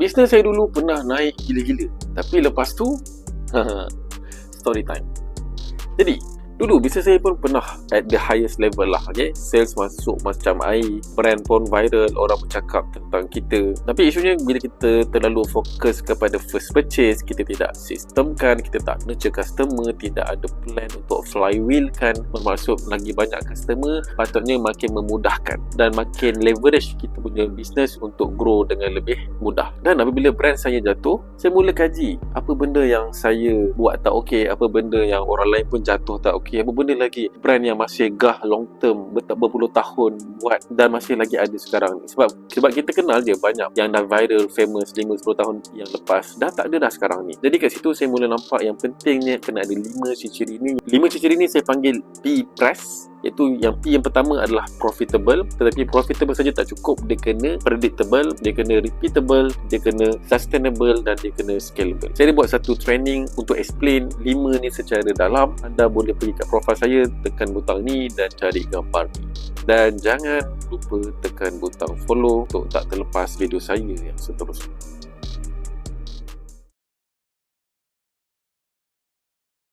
Bisnes saya dulu pernah naik gila-gila, tapi lepas tu story time. Jadi dulu bisnes saya pun pernah at the highest level lah, okay? Sales masuk macam air, brand pun viral, orang bercakap tentang kita. Tapi isunya bila kita terlalu fokus kepada first purchase, kita tidak sistemkan, kita tak nurture customer, tidak ada plan untuk flywheel kan, bermaksud lagi banyak customer, patutnya makin memudahkan dan makin leverage kita punya bisnes untuk grow dengan lebih mudah. Dan apabila brand saya jatuh, saya mula kaji apa benda yang saya buat tak okey, apa benda yang orang lain pun jatuh tak okey, apa benda lagi brand yang masih gah long term berpuluh tahun buat dan masih lagi ada sekarang ni. Sebab kita kenal je banyak yang dah viral, famous 5-10 tahun yang lepas, dah tak ada dah sekarang ni. Jadi kat situ saya mula nampak yang pentingnya kena ada 5 ciri ni. 5 ciri ni saya panggil P-Press, iaitu yang P yang pertama adalah profitable. Tetapi profitable saja tak cukup, dia kena predictable, dia kena repeatable, dia kena sustainable dan dia kena scalable. Saya ada buat satu training untuk explain 5 ni secara dalam. Anda boleh pergi kat profil saya, tekan butang ni dan cari gambar ni. Dan jangan lupa tekan butang follow untuk tak terlepas video saya yang seterusnya.